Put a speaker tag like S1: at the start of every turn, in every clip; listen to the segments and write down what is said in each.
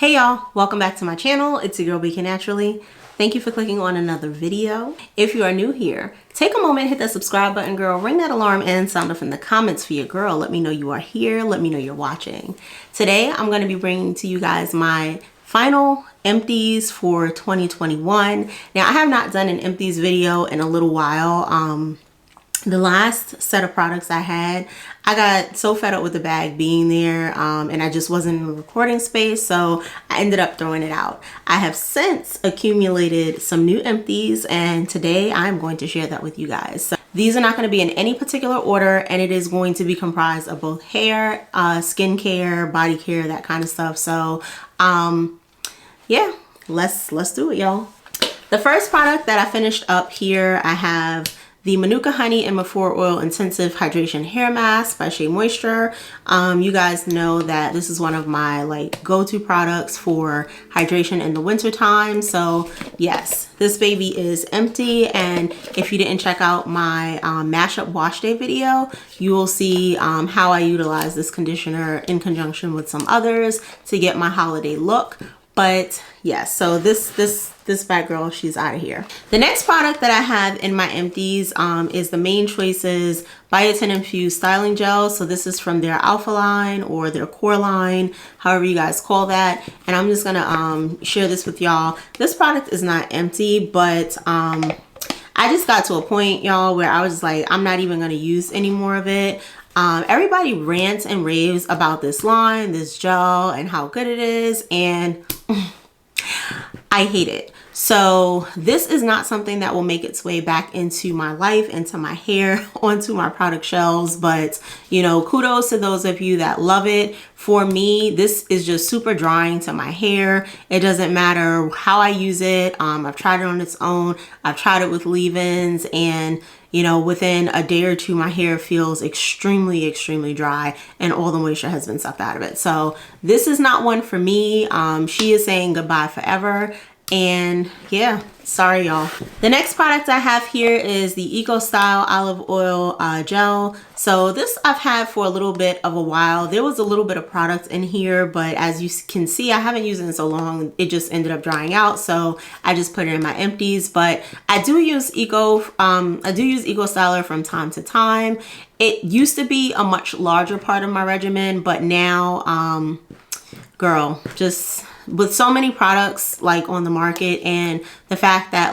S1: Hey y'all, welcome back to my channel. It's your girl Baking Naturally. Thank you for clicking on another video. If you are new here, take a moment, hit that subscribe button, girl, ring that alarm and sound off in the comments for your girl. Let me know you are here. Let me know you're watching. Today, I'm going to be bringing to you guys my final empties for 2021. Now, I have not done an empties video in a little while. The last set of products I had, I got so fed up with the bag being there and I just wasn't in the recording space, so I ended up throwing it out. I have since accumulated some new empties and today I'm going to share that with you guys. So these are not going to be in any particular order and it is going to be comprised of both hair, skincare, body care, that kind of stuff. So yeah, let's do it, y'all. The first product that I finished up here, I have the Manuka Honey and Mafua Oil Intensive Hydration Hair Mask by Shea Moisture. You guys know that this is one of my go-to products for hydration in the winter time. So yes, this baby is empty, and if you didn't check out my mashup wash day video, you will see how I utilize this conditioner in conjunction with some others to get my holiday look. But yes, so this bad girl, she's out of here. The next product that I have in my empties is the Main Choices Biotin Infused Styling Gel. So this is from their Alpha line or their Core line, however you guys call that. And I'm just gonna share this with y'all. This product is not empty, but I just got to a point, y'all, where I was just like, I'm not even gonna use any more of it. Everybody rants and raves about this line, this gel, and how good it is, and I hate it. So this is not something that will make its way back into my life, into my hair, onto my product shelves. But you know, kudos to those of you that love it. For me, this is just super drying to my hair. It doesn't matter how I use it. I've tried it on its own. I've tried it with leave-ins, and you know, within a day or two, my hair feels extremely, extremely dry and all the moisture has been sucked out of it. So this is not one for me. She is saying goodbye forever. And yeah, sorry y'all. The next product I have here is the Eco Style Olive Oil Gel. So this I've had for a little bit of a while. There was a little bit of product in here, but as you can see, I haven't used it in so long, it just ended up drying out. So I just put it in my empties, but I do use Eco Styler from time to time. It used to be a much larger part of my regimen, but now, girl, just with so many products on the market, and the fact that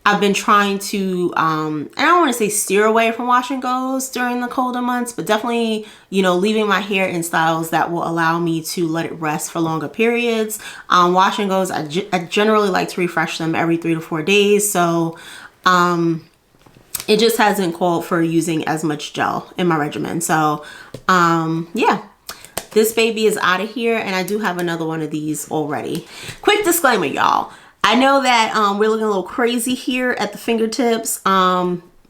S1: I've been trying to and I don't want to say steer away from wash and goes during the colder months, but definitely, you know, leaving my hair in styles that will allow me to let it rest for longer periods. Wash and goes, I generally like to refresh them every 3 to 4 days. So it just hasn't called for using as much gel in my regimen. So yeah. This baby is out of here, and I do have another one of these already. Quick disclaimer, y'all. I know that we're looking a little crazy here at the fingertips.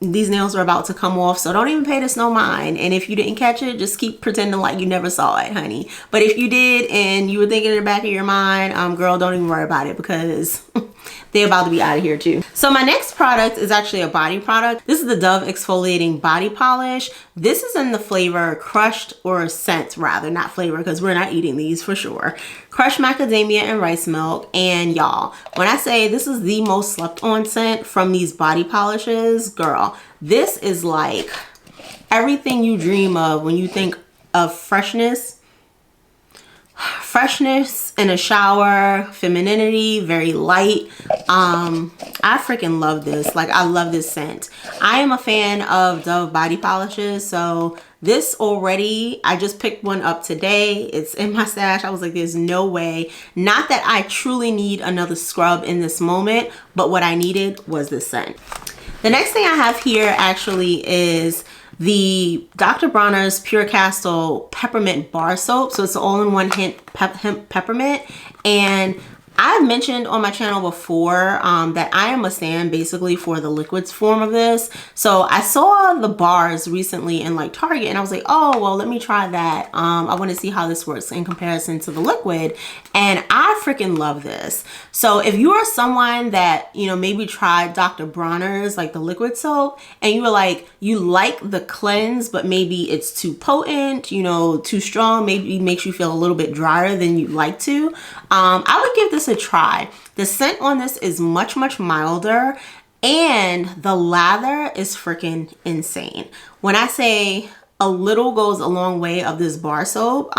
S1: These nails are about to come off, so don't even pay this no mind. And if you didn't catch it, just keep pretending like you never saw it, honey. But if you did and you were thinking in the back of your mind, girl, don't even worry about it, because they're about to be out of here too. So my next product is actually a body product. This is the Dove Exfoliating Body Polish. This is in the flavor Crushed, or scent rather, not flavor, because we're not eating these for sure. Crushed macadamia and rice milk. And y'all, when I say this is the most slept on scent from these body polishes, girl, this is like everything you dream of when you think of freshness in a shower, femininity, very light. I freaking love this. I love this scent. I am a fan of Dove body polishes, so this already, I just picked one up today. It's in my stash. I was like, there's no way. Not that I truly need another scrub in this moment, but what I needed was this scent. The next thing I have here actually is the Dr. Bronner's Pure Castle Peppermint Bar Soap. So it's all-in-one hemp peppermint. And I've mentioned on my channel before that I am a stan basically for the liquids form of this. So I saw the bars recently in like Target and I was like, oh, well, let me try that. I want to see how this works in comparison to the liquid. And I freaking love this. So if you are someone that, you know, maybe tried Dr. Bronner's, like the liquid soap, and you were like, you like the cleanse, but maybe it's too potent, you know, too strong, maybe it makes you feel a little bit drier than you'd like to, I would give this a try. The scent on this is much, much milder, and the lather is freaking insane. When I say a little goes a long way of this bar soap,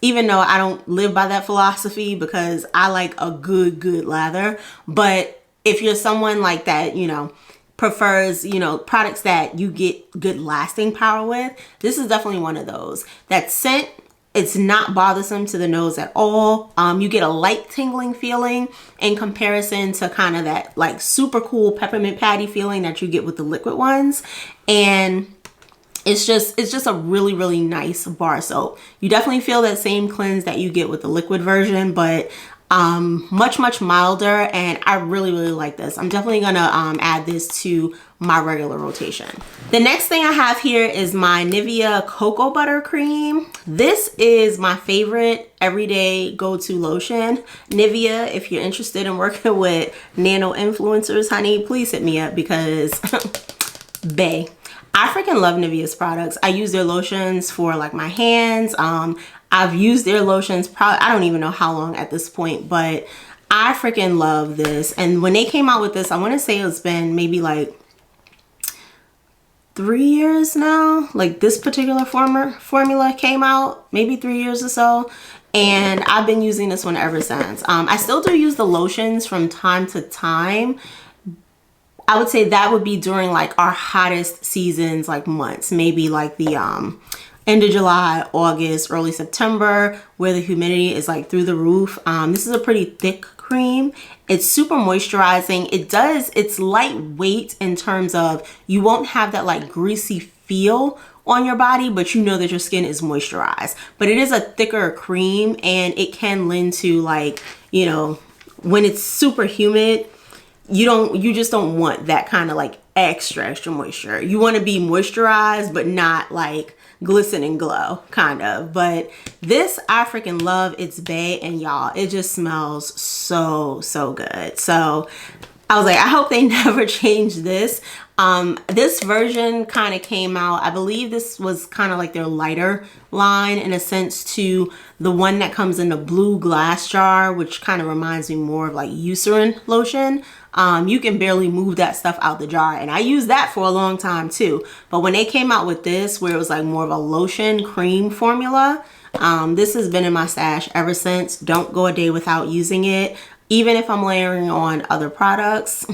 S1: even though I don't live by that philosophy because I like a good lather, but if you're someone like that, you know, prefers, you know, products that you get good lasting power with, this is definitely one of those. That scent, it's not bothersome to the nose at all. You get a light tingling feeling in comparison to kind of that like super cool peppermint patty feeling that you get with the liquid ones. And it's just a really nice bar soap. You definitely feel that same cleanse that you get with the liquid version, but much milder, and I really like this. I'm definitely gonna add this to my regular rotation. The next thing I have here is my Nivea Cocoa Butter Cream. This is my favorite everyday go-to lotion. Nivea, if you're interested in working with nano influencers, honey, please hit me up because bae, I freaking love Nivea's products. I use their lotions for like my hands. I've used their lotions probably, I don't even know how long at this point, but I freaking love this. And when they came out with this, I want to say it's been maybe like 3 years now. Like this particular formula came out maybe 3 years or so. And I've been using this one ever since. I still do use the lotions from time to time. I would say that would be during like our hottest seasons, like months, maybe like the end of July, August, early September, where the humidity is like through the roof. This is a pretty thick cream. It's super moisturizing. It's lightweight in terms of you won't have that like greasy feel on your body, but you know that your skin is moisturized. But it is a thicker cream, and it can lend to like, you know, when it's super humid, you just don't want that kind of like extra moisture. You want to be moisturized, but not like glisten and glow kind of. But this I freaking love. It's bae, and y'all, it just smells so good. So I was like, I hope they never change this. This version kind of came out, I believe this was kind of like their lighter line in a sense to the one that comes in the blue glass jar, which kind of reminds me more of like Eucerin lotion. You can barely move that stuff out the jar, and I used that for a long time too. But when they came out with this, where it was like more of a lotion cream formula, this has been in my stash ever since. Don't go a day without using it. Even if I'm layering on other products,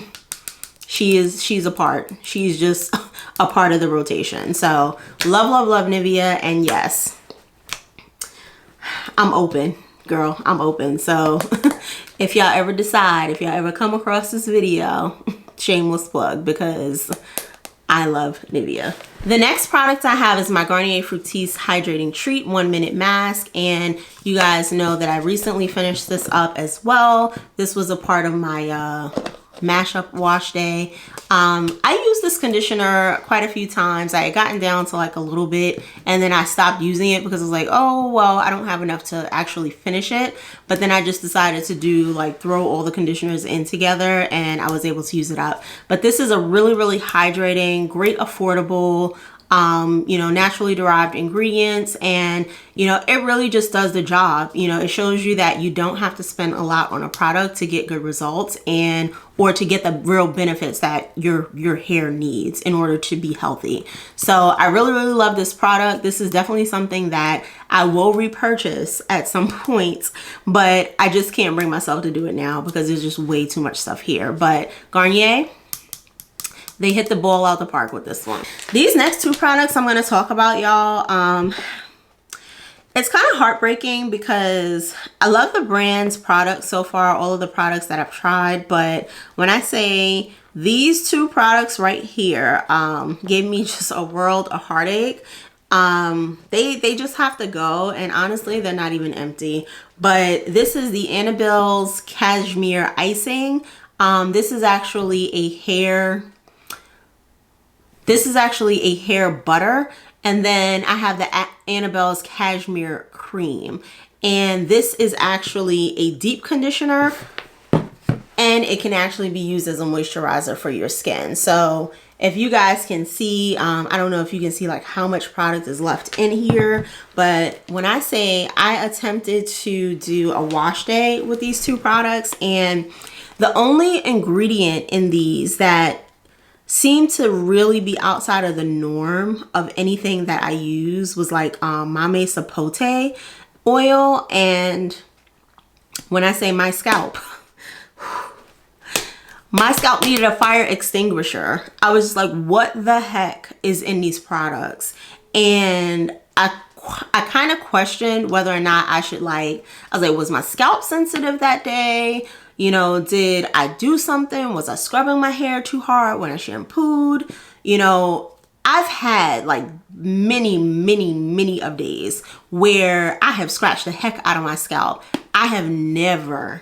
S1: she's a part. She's just a part of the rotation. So love Nivea, and yes, I'm open, girl. I'm open. So if y'all ever decide, if y'all ever come across this video, shameless plug, because I love Nivea. The next product I have is my Garnier Fructis Hydrating Treat 1 Minute Mask, and you guys know that I recently finished this up as well. This was a part of my mashup wash day. I used this conditioner quite a few times. I had gotten down to like a little bit, and then I stopped using it because I was like, oh well, I don't have enough to actually finish it. But then I just decided to do like throw all the conditioners in together, and I was able to use it up. But this is a really hydrating, great, affordable, you know, naturally derived ingredients, and you know, it really just does the job. You know, it shows you that you don't have to spend a lot on a product to get good results, and or to get the real benefits that your hair needs in order to be healthy. So I really love this product. This is definitely something that I will repurchase at some point, but I just can't bring myself to do it now because there's just way too much stuff here. But Garnier, they hit the ball out the park with this one. These next two products I'm going to talk about, y'all, it's kind of heartbreaking because I love the brand's products so far, all of the products that I've tried, but when I say these two products right here gave me just a world of heartache, They just have to go, and honestly they're not even empty. But this is the Annabelle's Cashmere Icing. This is actually a hair butter, and then I have the Annabelle's Cashmere Cream, and this is actually a deep conditioner, and it can actually be used as a moisturizer for your skin. So if you guys can see, I don't know if you can see like how much product is left in here, but when I say I attempted to do a wash day with these two products, and the only ingredient in these that seemed to really be outside of the norm of anything that I use was like Mame Sapote oil. And when I say my scalp needed a fire extinguisher. I was just like, what the heck is in these products? And I kind of questioned whether or not I should I was like, was my scalp sensitive that day? You know, did I do something? Was I scrubbing my hair too hard when I shampooed? You know, I've had like many of days where I have scratched the heck out of my scalp. I have never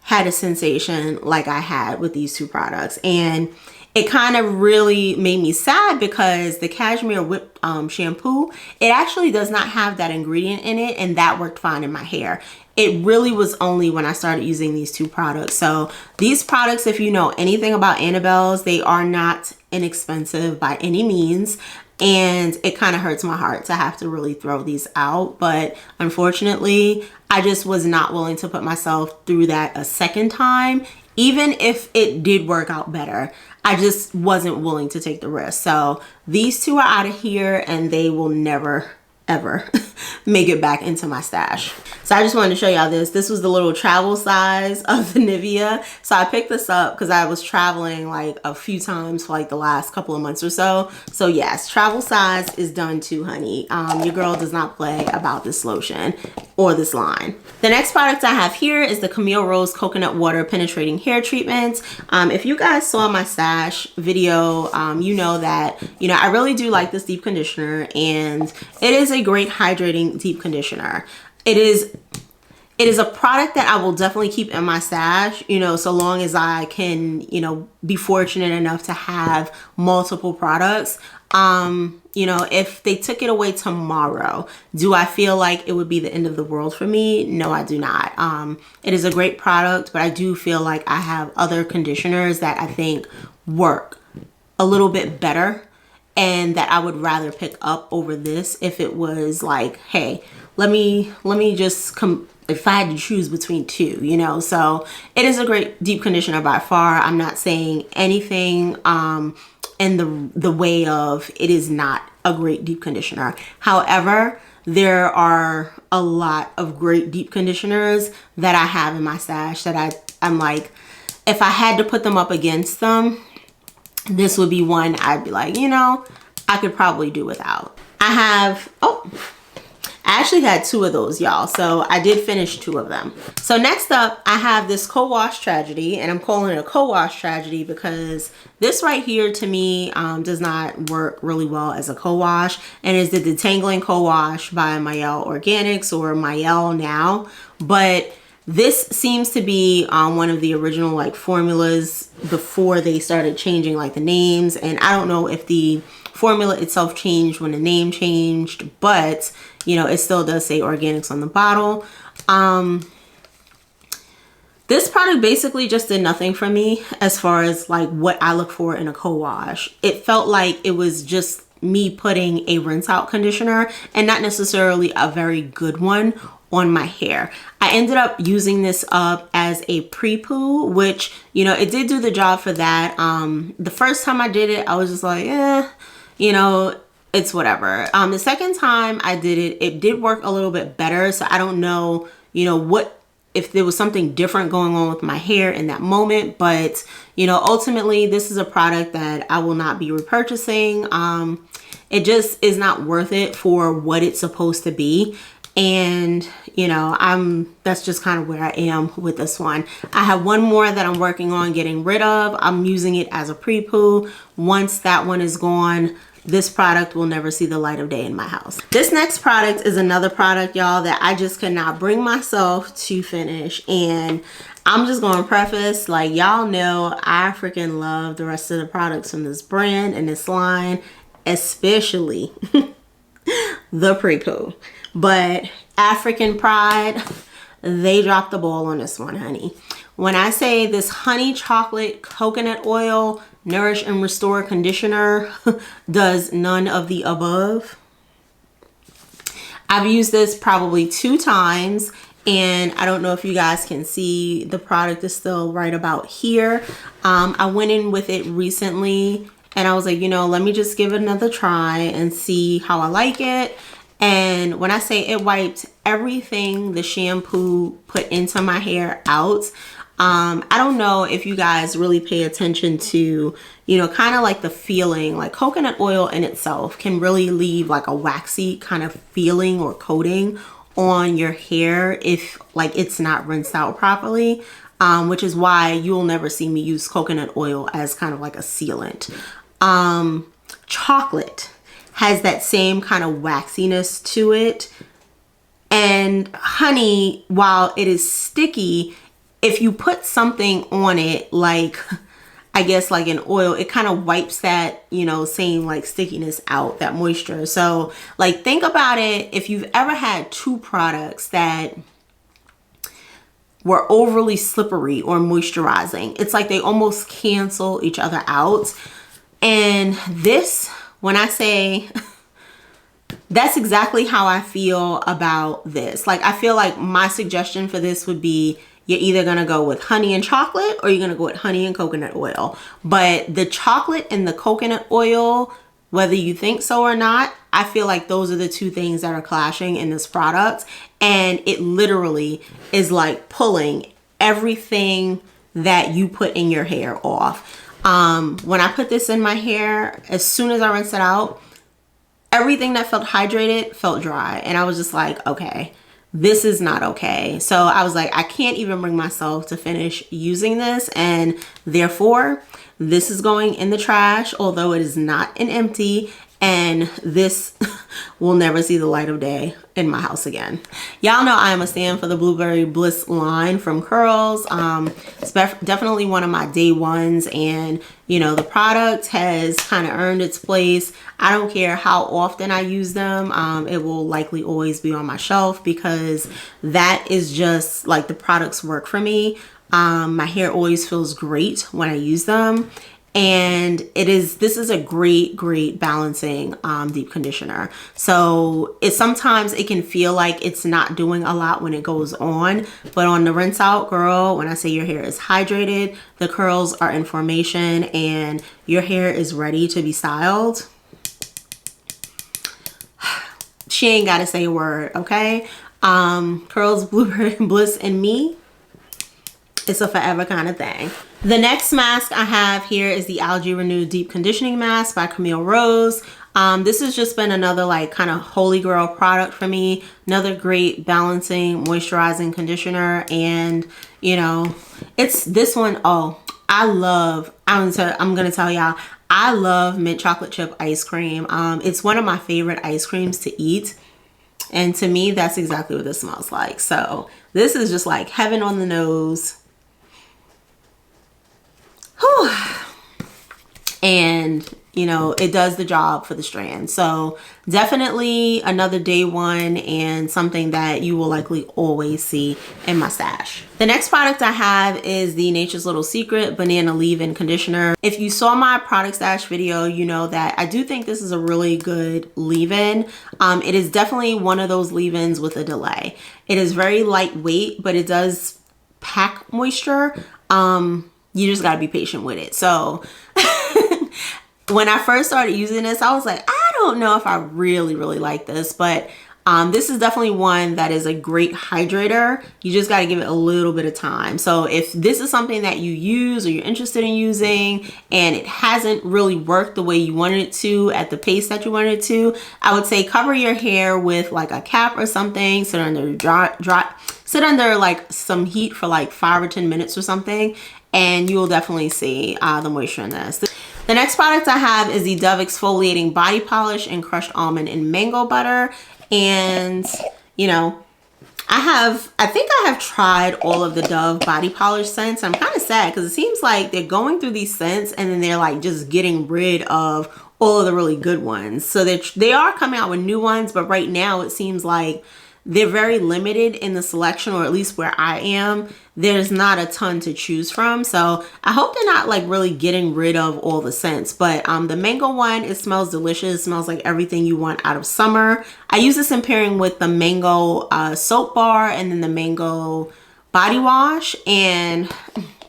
S1: had a sensation like I had with these two products, and it kind of really made me sad because the Cashmere Whip shampoo, it actually does not have that ingredient in it, and that worked fine in my hair. It really was only when I started using these two products. So these products, if you know anything about Annabelle's, they are not inexpensive by any means. And it kind of hurts my heart to have to really throw these out. But unfortunately, I just was not willing to put myself through that a second time. Even if it did work out better, I just wasn't willing to take the risk. So these two are out of here, and they will never ever make it back into my stash. So I just wanted to show y'all this. This was the little travel size of the Nivea. So I picked this up because I was traveling like a few times for like the last couple of months or so. So yes, travel size is done too, honey. Your girl does not play about this lotion or this line. The next product I have here is the Camille Rose Coconut Water Penetrating Hair Treatment. If you guys saw my stash video, you know that, you know, I really do like this deep conditioner, and it is a great hydrating deep conditioner. It is a product that I will definitely keep in my stash, you know, so long as I can, you know, be fortunate enough to have multiple products. You know, if they took it away tomorrow, do I feel like it would be the end of the world for me? No, I do not. It is a great product, but I do feel like I have other conditioners that I think work a little bit better, and that I would rather pick up over this if it was like, hey, let me just come, if I had to choose between two, you know. So it is a great deep conditioner by far. I'm not saying anything in the way of it is not a great deep conditioner. However, there are a lot of great deep conditioners that I have in my stash that I'm like, if I had to put them up against them, this would be one I'd be like, you know, I could probably do without. I actually had two of those, y'all. So I did finish two of them. So next up, I have this co-wash tragedy, and I'm calling it a co-wash tragedy because this right here to me does not work really well as a co-wash, and is the Detangling Co-Wash by Mielle Organics, or Mielle now. But this seems to be one of the original like formulas before they started changing like the names, and I don't know if the formula itself changed when the name changed, but you know, it still does say organics on the bottle. This product basically just did nothing for me as far as like what I look for in a co-wash. It felt like it was just me putting a rinse out conditioner and not necessarily a very good one on my hair. I ended up using this up as a pre-poo, which, you know, it did do the job for that. The first time I did it, I was just like, you know, it's whatever. The second time I did it, it did work a little bit better. So I don't know, you know, if there was something different going on with my hair in that moment, but you know, ultimately this is a product that I will not be repurchasing. It just is not worth it for what it's supposed to be. And you know, that's just kind of where I am with this one. I have one more that I'm working on getting rid of. I'm using it as a pre-poo. Once that one is gone, this product will never see the light of day in my house. This next product is another product, y'all, that I just could not bring myself to finish. And I'm just going to preface, like, y'all know I freaking love the rest of the products from this brand and this line, especially the pre-poo. But African Pride, they dropped the ball on this one, honey. When I say this honey chocolate coconut oil nourish and restore conditioner does none of the above. I've used this probably 2 times, and I don't know if you guys can see, the product is still right about here. I went in with it recently and I was like, you know, let me just give it another try and see how I like it. And when I say it wiped everything the shampoo put into my hair out. I don't know if you guys really pay attention to, you know, kind of like the feeling, like coconut oil in itself can really leave like a waxy kind of feeling or coating on your hair if like it's not rinsed out properly, which is why you'll never see me use coconut oil as kind of like a sealant. Chocolate has that same kind of waxiness to it. And honey, while it is sticky, if you put something on it, like, I guess like an oil, it kind of wipes that, you know, same like stickiness out, that moisture. So like, think about it. If you've ever had 2 products that were overly slippery or moisturizing, it's like they almost cancel each other out. And this, when I say, that's exactly how I feel about this. Like, I feel like my suggestion for this would be, you're either gonna go with honey and chocolate or you're gonna go with honey and coconut oil. But the chocolate and the coconut oil, whether you think so or not, I feel like those are the 2 things that are clashing in this product. And it literally is like pulling everything that you put in your hair off. When I put this in my hair, as soon as I rinse it out, everything that felt hydrated felt dry. And I was just like, okay, this is not okay. So I was like, I can't even bring myself to finish using this, and therefore this is going in the trash, although it is not an empty, and this will never see the light of day in my house again. Y'all know I am a stand for the Blueberry Bliss line from Curls. It's definitely one of my day ones, and you know, the product has kind of earned its place. I don't care how often I use them. It will likely always be on my shelf because that is just like the products work for me. My hair always feels great when I use them. And this is a great balancing deep conditioner. So sometimes it can feel like it's not doing a lot when it goes on, but on the rinse out, girl, when I say your hair is hydrated, the curls are in formation, and your hair is ready to be styled, she ain't gotta say a word, okay? Curls, Blueberry Bliss, and me, it's a forever kind of thing. The next mask I have here is the Algae Renew Deep Conditioning Mask by Camille Rose. This has just been another like kind of holy grail product for me. Another great balancing, moisturizing conditioner. And you know, it's this one, oh, I'm gonna tell y'all, I love mint chocolate chip ice cream. It's one of my favorite ice creams to eat. And to me, that's exactly what this smells like. So this is just like heaven on the nose. Whew. And you know, it does the job for the strand. So definitely another day one, and something that you will likely always see in my stash. The next product I have is the Nature's Little Secret Banana Leave-In Conditioner. If you saw my product stash video, you know that I do think this is a really good leave-in. It is definitely one of those leave-ins with a delay. It is very lightweight, but it does pack moisture. You just gotta be patient with it. So when I first started using this, I was like, I don't know if I really like this, but this is definitely one that is a great hydrator. You just got to give it a little bit of time. So if this is something that you use or you're interested in using and it hasn't really worked the way you wanted it to at the pace that you wanted it to, I would say cover your hair with like a cap or something, sit under like some heat for like 5 or 10 minutes or something, and you will definitely see the moisture in this. The next product I have is the Dove Exfoliating Body Polish in Crushed Almond and Mango Butter. And, you know, I think I have tried all of the Dove body polish scents. I'm kind of sad because it seems like they're going through these scents and then they're like just getting rid of all of the really good ones. So they are coming out with new ones, but right now it seems like they're very limited in the selection, or at least where I am, there's not a ton to choose from. So I hope they're not like really getting rid of all the scents. But the mango one, it smells delicious. It smells like everything you want out of summer. I use this in pairing with the mango soap bar and then the mango body wash, and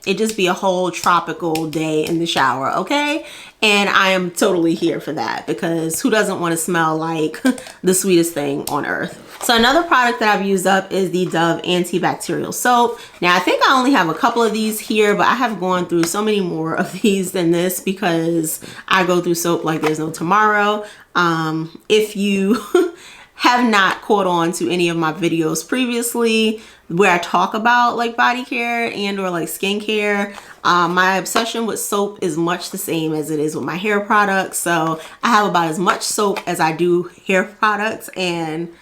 S1: it just be a whole tropical day in the shower, okay? And I am totally here for that, because who doesn't want to smell like the sweetest thing on earth? So another product that I've used up is the Dove antibacterial soap. Now I think I only have a couple of these here, but I have gone through so many more of these than this because I go through soap like there's no tomorrow. If you have not caught on to any of my videos previously where I talk about like body care and or like skincare, my obsession with soap is much the same as it is with my hair products. So I have about as much soap as I do hair products, and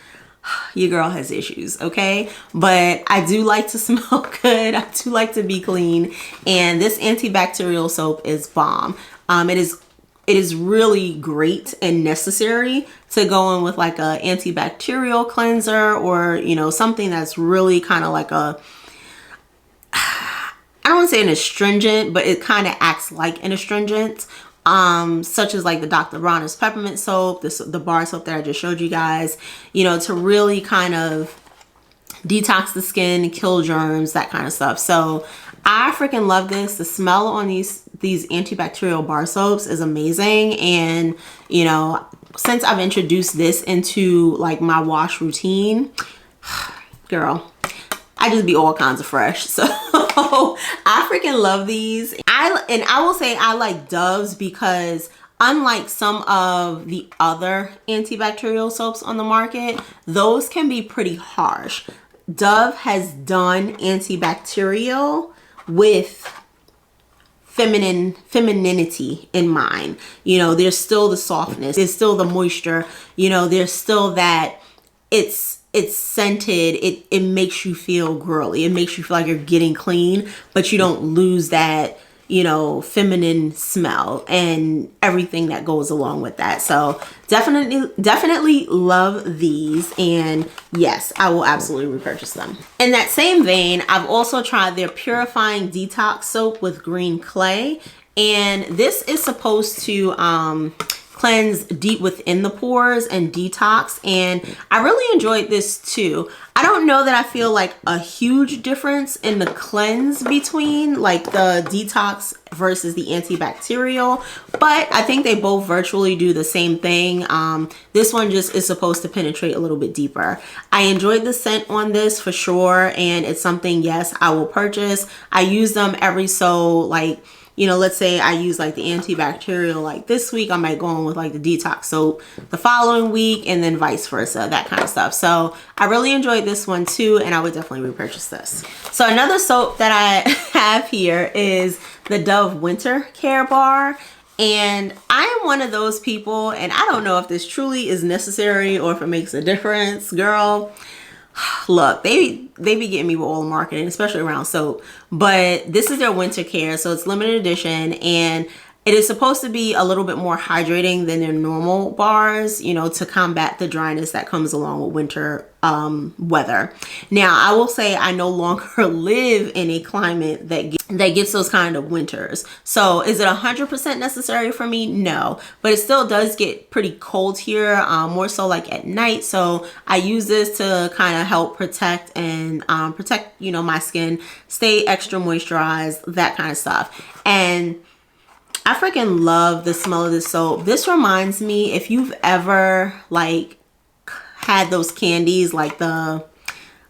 S1: your girl has issues, okay? But I do like to smell good. I do like to be clean, and this antibacterial soap is bomb. It is really great and necessary to go in with like a antibacterial cleanser, or, you know, something that's really kind of like a, I don't want to say an astringent, but it kind of acts like an astringent, such as like the Dr. Bronner's peppermint soap, the bar soap that I just showed you guys, you know, to really kind of detox the skin, kill germs, that kind of stuff. So I freaking love this. The smell on these antibacterial bar soaps is amazing. And, you know, since I've introduced this into like my wash routine, girl, I just be all kinds of fresh. So I freaking love these. I will say I like Dove's because unlike some of the other antibacterial soaps on the market, those can be pretty harsh. Dove has done antibacterial with femininity in mind. You know, there's still the softness, there's still the moisture, you know, there's still that it's scented, it makes you feel girly, it makes you feel like you're getting clean, but you don't lose that, you know, feminine smell and everything that goes along with that. So definitely love these, and yes, I will absolutely repurchase them. In that same vein, I've also tried their purifying detox soap with green clay, and this is supposed to cleanse deep within the pores and detox, and I really enjoyed this too. I don't know that I feel like a huge difference in the cleanse between like the detox versus the antibacterial, but I think they both virtually do the same thing. This one just is supposed to penetrate a little bit deeper. I enjoyed the scent on this for sure, and it's something, yes, I will purchase. I use them every so like, you know, let's say I use like the antibacterial like this week, I might go on with like the detox soap the following week, and then vice versa, that kind of stuff. So I really enjoyed this one too, and I would definitely repurchase this. So another soap that I have here is the Dove Winter Care Bar. And I am one of those people, and I don't know if this truly is necessary or if it makes a difference, girl. Look, they be getting me with all the marketing, especially around soap, but this is their winter care, so it's limited edition, and it is supposed to be a little bit more hydrating than their normal bars, you know, to combat the dryness that comes along with winter weather. Now, I will say I no longer live in a climate that gets those kind of winters. So is it 100% necessary for me? No, but it still does get pretty cold here, more so like at night. So I use this to kind of help protect and protect, you know, my skin, stay extra moisturized, that kind of stuff. And I freaking love the smell of this soap. This reminds me, if you've ever like had those candies, like the,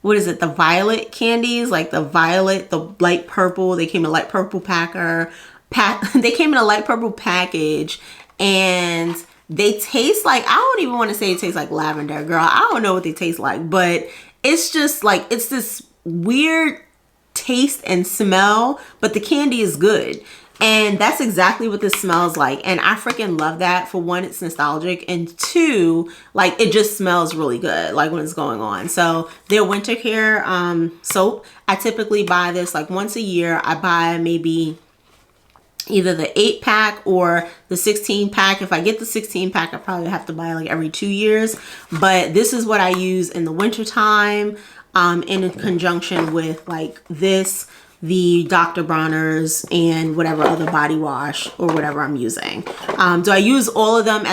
S1: what is it, the violet candies, like the violet, the light purple, they came in a light purple they came in a light purple package, and they taste like, I don't even want to say it tastes like lavender, girl. I don't know what they taste like, but it's just like, it's this weird taste and smell, but the candy is good. And that's exactly what this smells like. And I freaking love that. For one, it's nostalgic. And two, like it just smells really good, like when it's going on. So their winter care soap, I typically buy this like once a year. I buy maybe either the 8-pack or the 16-pack. If I get the 16-pack, I probably have to buy like every 2 years. But this is what I use in the winter time, in conjunction with like this, the Dr. Bronner's, and whatever other body wash or whatever I'm using. Do I use all of them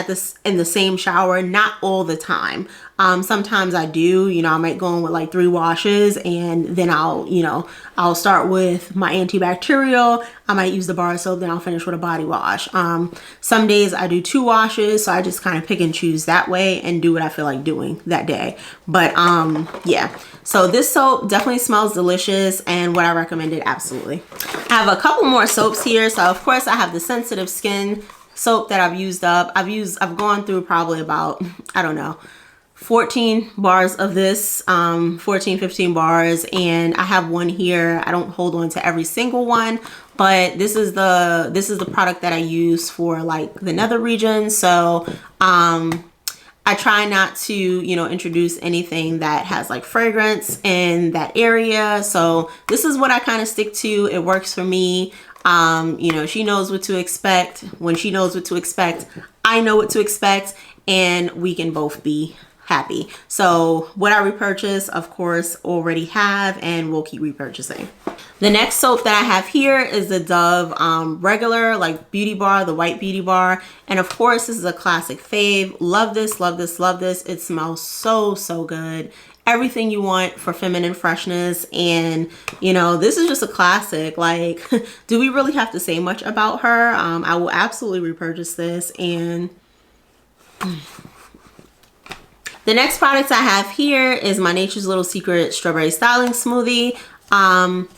S1: in the same shower? Not all the time. Sometimes I do, you know, I might go in with like 3 washes, and then I'll start with my antibacterial. I might use the bar soap, then I'll finish with a body wash. Some days I do 2 washes, so I just kind of pick and choose that way and do what I feel like doing that day. But yeah, so this soap definitely smells delicious, and would I recommend it? Absolutely. I have a couple more soaps here. So of course I have the sensitive skin soap that I've used up. I've gone through probably about, I don't know, 14 bars of this, 14, 15 bars. And I have one here. I don't hold on to every single one, but this is the product that I use for like the nether region. So, I try not to, you know, introduce anything that has like fragrance in that area. So this is what I kind of stick to. It works for me. You know, she knows what to expect. When she knows what to expect, I know what to expect, and we can both be happy. So what I repurchase, of course, already have, and we'll keep repurchasing. The next soap that I have here is the Dove regular like beauty bar, the white beauty bar. And of course, this is a classic fave. Love this, love this, love this. It smells so, so good. Everything you want for feminine freshness. And you know, this is just a classic. Like, do we really have to say much about her? I will absolutely repurchase this. And the next product I have here is my Nature's Little Secret Strawberry Styling Smoothie.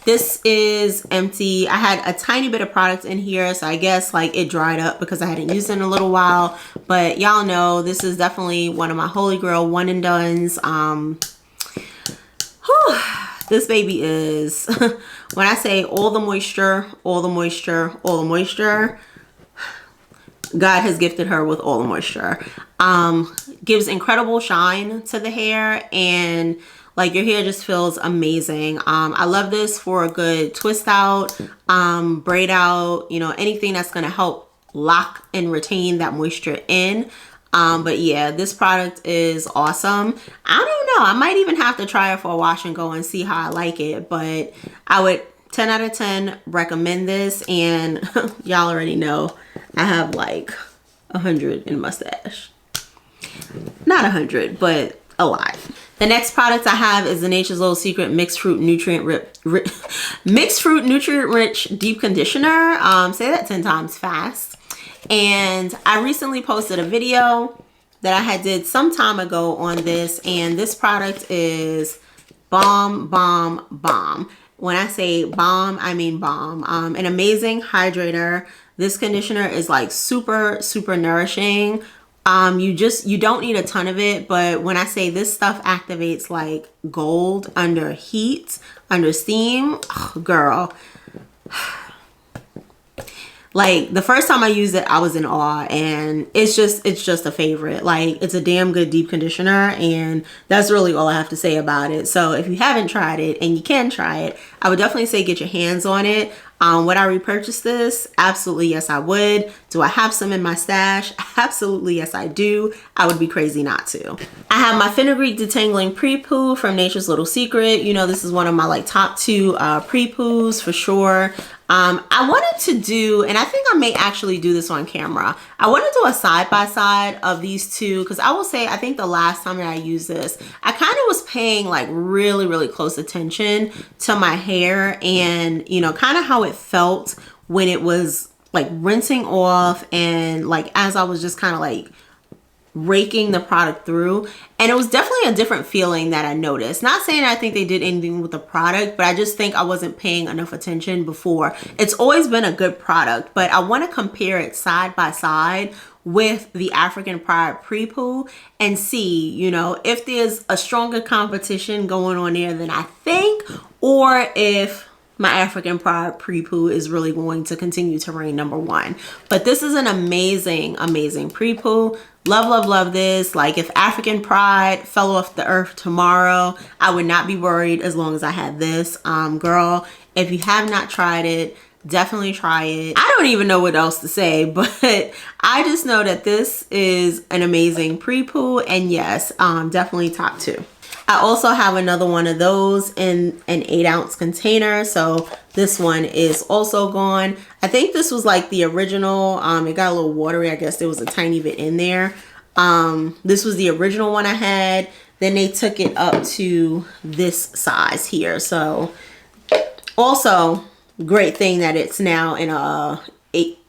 S1: This is empty. I had a tiny bit of product in here, so I guess like it dried up because I hadn't used it in a little while. But y'all know this is definitely one of my holy grail one and dones. This baby is, when I say all the moisture, all the moisture, all the moisture, God has gifted her with all the moisture. Gives incredible shine to the hair, and like your hair just feels amazing. I love this for a good twist out, braid out, you know, anything that's going to help lock and retain that moisture in. But yeah, this product is awesome. I don't know, I might even have to try it for a wash and go and see how I like it, but I would 10 out of 10 recommend this. And y'all already know I have like 100 in mustache. Not 100, but a lot. The next product I have is the Nature's Little Secret Mixed Fruit Nutrient Rich Deep Conditioner. Say that 10 times fast. And I recently posted a video that I did some time ago on this, and this product is bomb, bomb, bomb. When I say bomb, I mean bomb. An amazing hydrator. This conditioner is like super, super nourishing. You don't need a ton of it, but when I say this stuff activates like gold under heat, under steam, oh, girl. Like the first time I used it, I was in awe, and it's just a favorite. Like, it's a damn good deep conditioner, and that's really all I have to say about it. So if you haven't tried it, and you can try it, I would definitely say get your hands on it. Would I repurchase this? Absolutely, yes, I would. Do I have some in my stash? Absolutely, yes, I do. I would be crazy not to. I have my Fenugreek Detangling Pre-Poo from Nature's Little Secret. You know, this is one of my like top 2 pre-poos for sure. I wanted to do, and I think I may actually do this on camera. I want to do a side-by-side of these two, because I will say, I think the last time that I used this, I kind of was paying like really, really close attention to my hair, and you know, kind of how it felt when it was like rinsing off, and like as I was just kind of like raking the product through, and it was definitely a different feeling that I noticed. Not saying I think they did anything with the product, but I just think I wasn't paying enough attention before. It's always been a good product, but I want to compare it side by side with the African Pride Pre-Poo and see, you know, if there's a stronger competition going on there than I think, or if my African Pride pre-poo is really going to continue to reign number one. But this is an amazing, amazing pre-poo. Love, love, love this. Like, if African Pride fell off the earth tomorrow, I would not be worried as long as I had this. Girl, if you have not tried it, definitely try it. I don't even know what else to say, but I just know that this is an amazing pre-poo, and yes, definitely top two. I also have another one of those in an 8-ounce container. So this one is also gone. I think this was like the original. It got a little watery. I guess there was a tiny bit in there. This was the original one I had. Then they took it up to this size here. So also great thing that it's now in a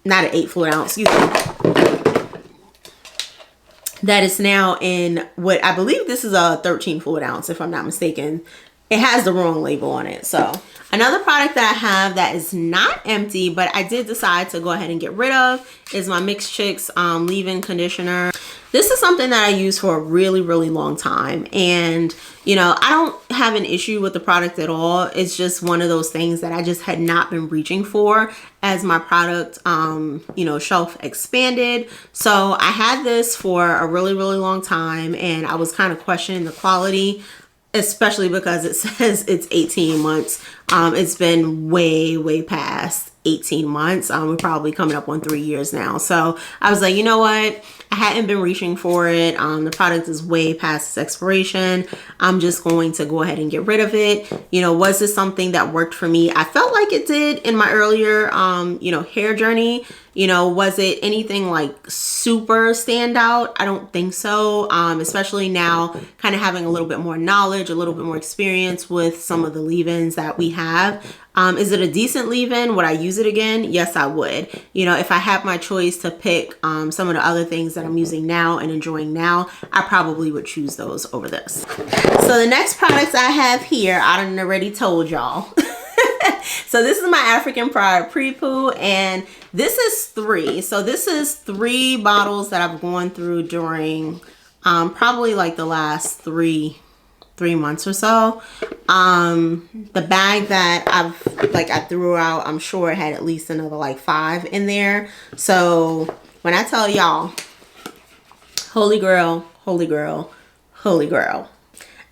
S1: not an 8 fluid ounce, excuse me. That is now in what I believe this is a 13 fluid ounce, if I'm not mistaken. It has the wrong label on it. So another product that I have that is not empty, but I did decide to go ahead and get rid of, is my Mixed Chicks leave-in conditioner. This is something that I use for a really, really long time. And, you know, I don't have an issue with the product at all. It's just one of those things that I just had not been reaching for as my product, you know, shelf expanded. So I had this for a really, really long time, and I was kind of questioning the quality, especially because it says it's 18 months. It's been way past 18 months. We're probably coming up on 3 years now. So I was like, you know what? I hadn't been reaching for it. The product is way past its expiration. I'm just going to go ahead and get rid of it. You know, was this something that worked for me? I felt like it did in my earlier, you know, hair journey. You know, was it anything like super standout? I don't think so. Especially now kind of having a little bit more knowledge, a little bit more experience with some of the leave-ins that we have. Is it a decent leave-in? Would I use it again? Yes, I would. You know, if I have my choice to pick some of the other things that I'm using now and enjoying now, I probably would choose those over this. So the next products I have here, I done already told y'all. So this is my African Pride pre-poo, and this is 3. So this is 3 bottles that I've gone through during probably like the last 3 months or so. The bag that I threw out, I'm sure it had at least another like 5 in there. So when I tell y'all, holy grail, holy grail, holy grail,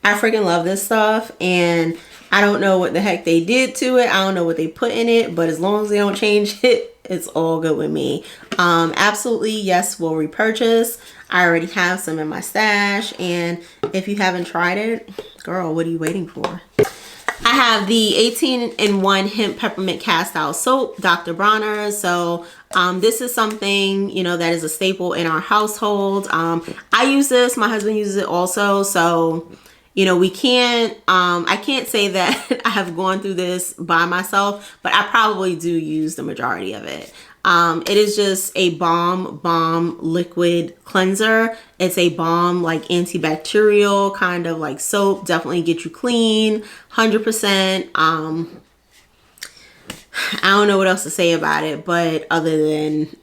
S1: I freaking love this stuff. And I don't know what the heck they did to it. I don't know what they put in it, but as long as they don't change it, it's all good with me. Absolutely, yes, we'll repurchase. I already have some in my stash, and if you haven't tried it, girl, what are you waiting for? I have the 18-in-1 hemp peppermint cast out soap, Dr. Bronner's. So this is something, you know, that is a staple in our household. I use this, my husband uses it also. So, you know, we can't, I can't say that I have gone through this by myself, but I probably do use the majority of it. It is just a bomb liquid cleanser. It's a bomb like antibacterial kind of like soap. Definitely get you clean, 100%. I don't know what else to say about it, but other than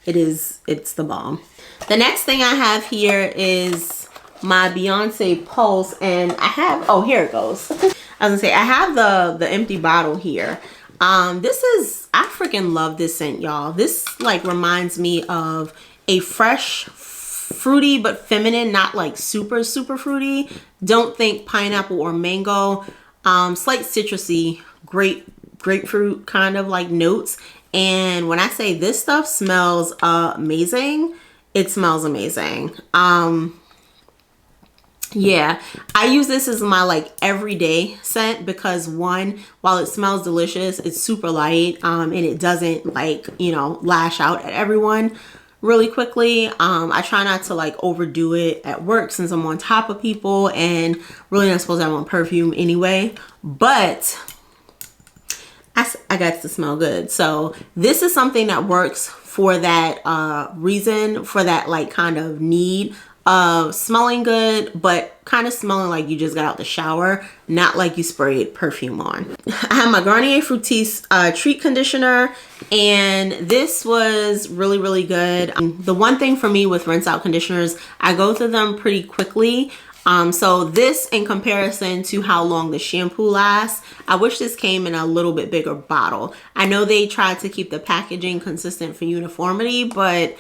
S1: it's the bomb. The next thing I have here is my Beyonce Pulse, and I have, oh, here it goes. I was gonna say, I have the empty bottle here. This is, I freaking love this scent, y'all. This like reminds me of a fresh, fruity but feminine, not like super fruity. Don't think pineapple or mango. Slight citrusy, grapefruit kind of like notes. And when I say this stuff smells amazing, it smells amazing. Yeah, I use this as my like everyday scent because one, while it smells delicious, it's super light, and it doesn't like, you know, lash out at everyone really quickly. I try not to like overdo it at work since I'm on top of people and really not supposed to have on perfume anyway, but I got to smell good. So this is something that works for that reason, for that like kind of need of smelling good, but kind of smelling like you just got out the shower, not like you sprayed perfume on. I have my Garnier Fructis Treat Conditioner, and this was really good. The one thing for me with rinse out conditioners, I go through them pretty quickly. So this, in comparison to how long the shampoo lasts, I wish this came in a little bit bigger bottle. I know they tried to keep the packaging consistent for uniformity, but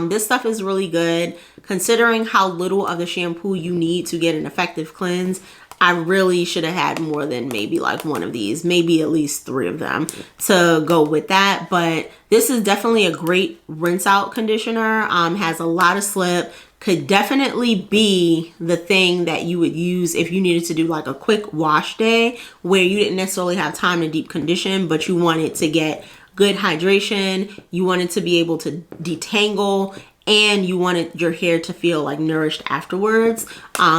S1: this stuff is really good. Considering how little of the shampoo you need to get an effective cleanse, I really should have had more than maybe like one of these, maybe at least 3 of them to go with that. But this is definitely a great rinse out conditioner. Has a lot of slip. Could definitely be the thing that you would use if you needed to do like a quick wash day where you didn't necessarily have time to deep condition, but you wanted to get good hydration, you wanted to be able to detangle, and you wanted your hair to feel like nourished afterwards.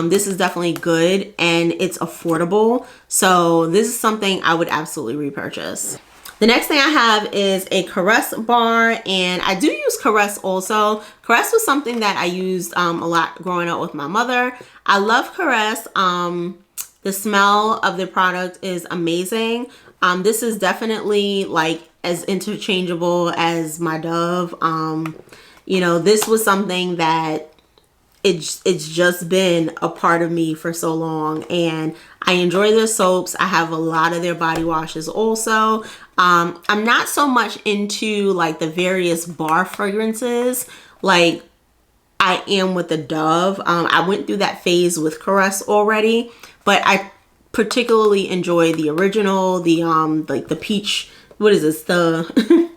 S1: This is definitely good and it's affordable. So this is something I would absolutely repurchase. The next thing I have is a Caress bar, and I do use Caress also. Caress was something that I used a lot growing up with my mother. I love Caress. The smell of the product is amazing. This is definitely like as interchangeable as my Dove. You know, this was something that it's just been a part of me for so long, and I enjoy their soaps. I have a lot of their body washes also. I'm not so much into like the various bar fragrances like I am with the Dove. I went through that phase with Caress already, but I particularly enjoy the original, the like the peach, what is this, the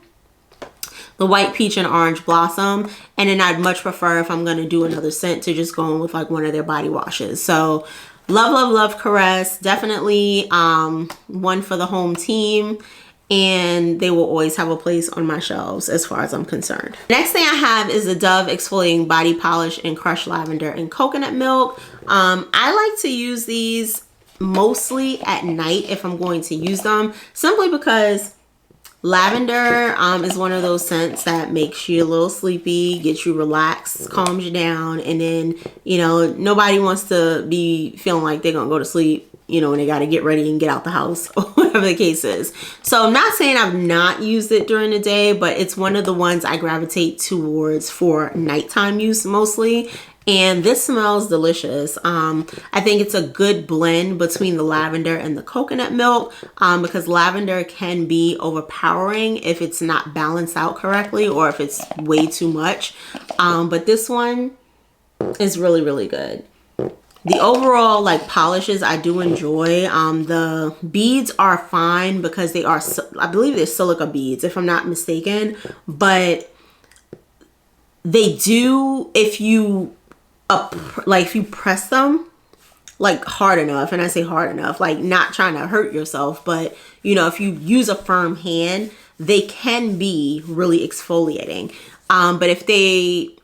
S1: the white peach and orange blossom. And then I'd much prefer, if I'm going to do another scent, to just go in with like one of their body washes. So love Caress. Definitely one for the home team, and they will always have a place on my shelves as far as I'm concerned. Next thing I have is the Dove exfoliating body polish in crushed lavender and coconut milk. I like to use these mostly at night if I'm going to use them, simply because lavender is one of those scents that makes you a little sleepy, gets you relaxed, calms you down, and then, you know, nobody wants to be feeling like they're gonna go to sleep, you know, when they got to get ready and get out the house or whatever the case is. So I'm not saying I've not used it during the day, but it's one of the ones I gravitate towards for nighttime use mostly. And this smells delicious. I think it's a good blend between the lavender and the coconut milk, because lavender can be overpowering if it's not balanced out correctly or if it's way too much. But this one is really good. The overall like polishes I do enjoy. The beads are fine because they are, I believe they're silica beads if I'm not mistaken, but they do, if you if you press them like hard enough, and I say hard enough, like not trying to hurt yourself, but you know, if you use a firm hand, they can be really exfoliating. But if the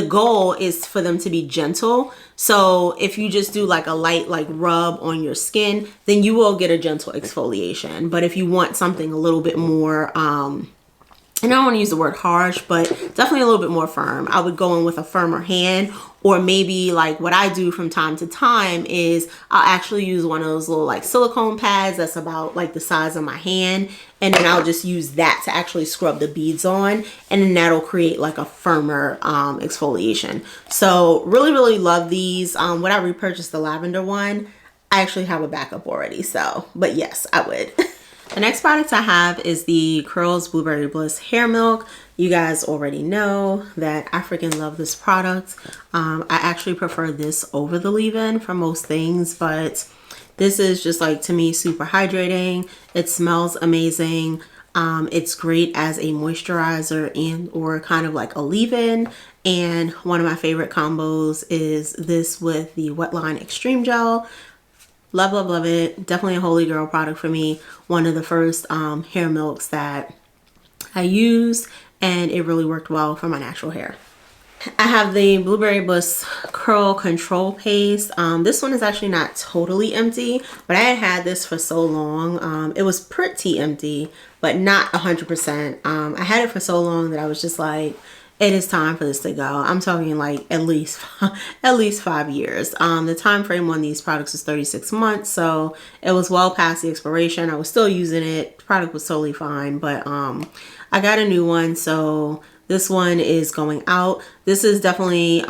S1: goal is for them to be gentle. So if you just do like a light like rub on your skin, then you will get a gentle exfoliation. But if you want something a little bit more, and I don't want to use the word harsh, but definitely a little bit more firm, I would go in with a firmer hand. Or maybe like what I do from time to time is I'll actually use one of those little like silicone pads that's about like the size of my hand. And then I'll just use that to actually scrub the beads on. And then that'll create like a firmer exfoliation. So really love these. When I repurchased the lavender one, I actually have a backup already. So, but yes, I would. The next product I have is the Curls Blueberry Bliss Hair Milk. You guys already know that I freaking love this product. I actually prefer this over the leave-in for most things, but this is just like, to me, super hydrating. It smells amazing. It's great as a moisturizer and or kind of like a leave-in. And one of my favorite combos is this with the Wetline Extreme Gel. Love it. Definitely a holy girl product for me. One of the first hair milks that I used, and it really worked well for my natural hair. I have the Blueberry Bliss Curl Control Paste. This one is actually not totally empty, but I had this for so long. It was pretty empty, but not 100%. I had it for so long that I was just like, it is time for this to go. I'm talking like at least 5 years. The time frame on these products is 36 months, so it was well past the expiration. I was still using it. The product was totally fine, but I got a new one, so this one is going out. This is definitely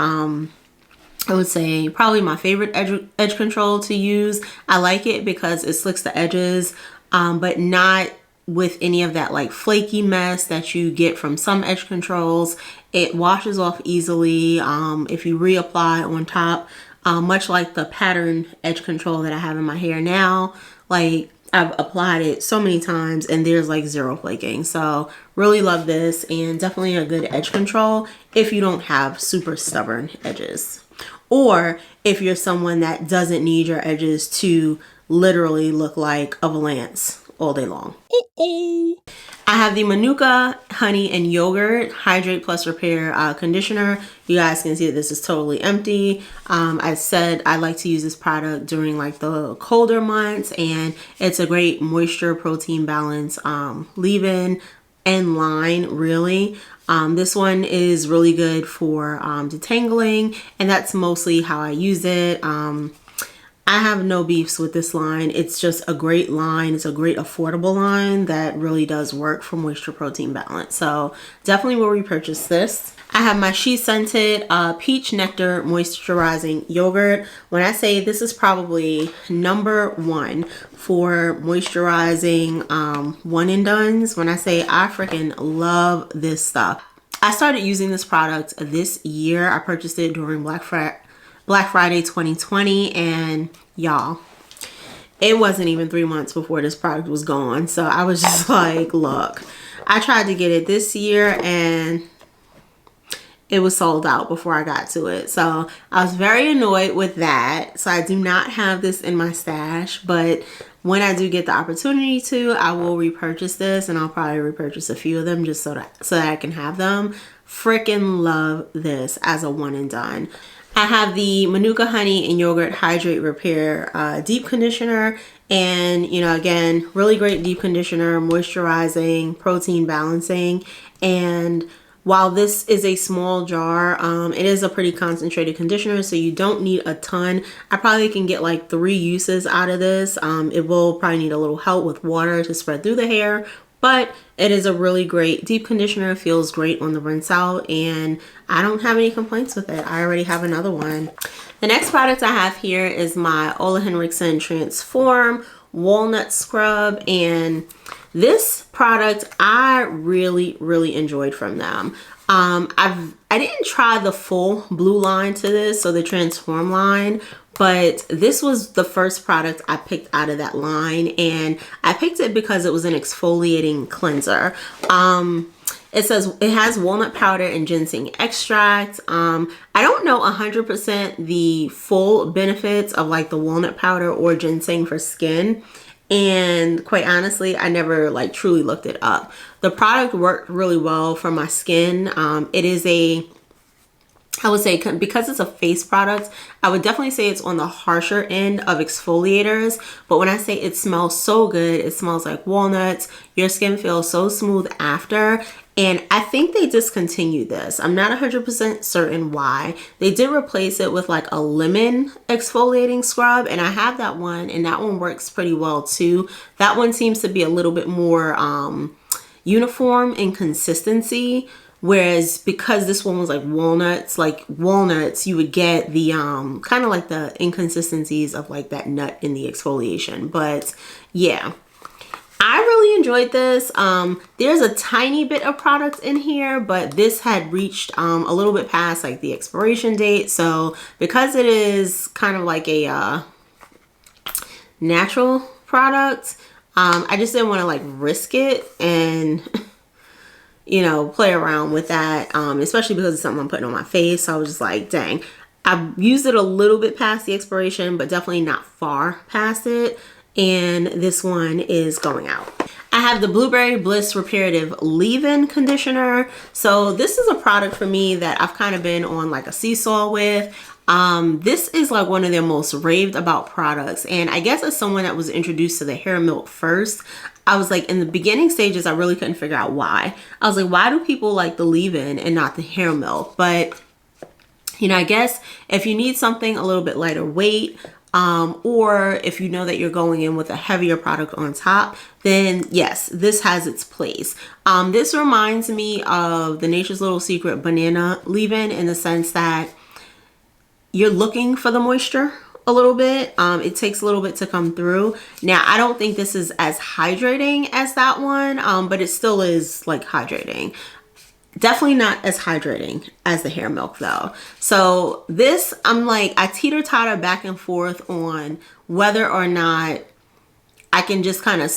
S1: I would say probably my favorite edge control to use. I like it because it slicks the edges, but not with any of that like flaky mess that you get from some edge controls. It washes off easily if you reapply on top, much like the pattern edge control that I have in my hair now. Like, I've applied it so many times and there's like zero flaking. So really love this, and definitely a good edge control if you don't have super stubborn edges, or if you're someone that doesn't need your edges to literally look like a Valance all day long. I have the Manuka Honey and Yogurt Hydrate Plus Repair Conditioner. You guys can see that this is totally empty. I said I like to use this product during like the colder months, and it's a great moisture protein balance leave-in and line, really. This one is really good for detangling, and that's mostly how I use it. I have no beefs with this line. It's just a great line. It's a great affordable line that really does work for moisture protein balance. So definitely will repurchase this. I have my She Scented Peach Nectar Moisturizing Yogurt. When I say this is probably #1 for moisturizing one and dones, when I say I freaking love this stuff. I started using this product this year. I purchased it during Black Friday 2020, and y'all, it wasn't even 3 months before this product was gone. So I was just like, look, I tried to get it this year and it was sold out before I got to it. So I was very annoyed with that. So I do not have this in my stash, but when I do get the opportunity to, I will repurchase this, and I'll probably repurchase a few of them just so that I can have them. Freaking love this as a one and done. I have the Manuka Honey and Yogurt Hydrate Repair Deep Conditioner. And, you know, again, really great deep conditioner, moisturizing, protein balancing. And while this is a small jar, it is a pretty concentrated conditioner, so you don't need a ton. I probably can get like 3 uses out of this. It will probably need a little help with water to spread through the hair, but it is a really great deep conditioner. Feels great on the rinse out, and I don't have any complaints with it. I already have another one. The next product I have here is my Ole Henriksen Transform Walnut Scrub, and this product I really enjoyed from them. I didn't try the full blue line to this, so the Transform line, but this was the first product I picked out of that line, and I picked it because it was an exfoliating cleanser. It says it has walnut powder and ginseng extract. I don't know 100% the full benefits of like the walnut powder or ginseng for skin. And quite honestly, I never like truly looked it up. The product worked really well for my skin. It is I would say, because it's a face product, I would definitely say it's on the harsher end of exfoliators. But when I say it smells so good, it smells like walnuts. Your skin feels so smooth after. And I think they discontinued this. I'm not 100% certain why. They did replace it with like a lemon exfoliating scrub, and I have that one, and that one works pretty well too. That one seems to be a little bit more uniform in consistency. Whereas because this one was like walnuts, you would get the kind of like the inconsistencies of like that nut in the exfoliation. But yeah, I really enjoyed this. There's a tiny bit of product in here, but this had reached a little bit past like the expiration date. So because it is kind of like a natural product, I just didn't want to like risk it and you know, play around with that, especially because it's something I'm putting on my face. So I was just like, dang, I've used it a little bit past the expiration, but definitely not far past it. And this one is going out. I have the Blueberry Bliss Reparative Leave-In Conditioner. So this is a product for me that I've kind of been on like a seesaw with. This is like one of their most raved about products, and I guess as someone that was introduced to the hair milk first, I was like, in the beginning stages, I really couldn't figure out why. I was like, why do people like the leave-in and not the hair milk? But you know, I guess if you need something a little bit lighter weight, or if you know that you're going in with a heavier product on top, then yes, this has its place. This reminds me of the Nature's Little Secret banana leave-in the sense that you're looking for the moisture a little bit. It takes a little bit to come through. Now, I don't think this is as hydrating as that one, but it still is like hydrating. Definitely not as hydrating as the hair milk though. So this, I'm like, I teeter-totter back and forth on whether or not I can just kind of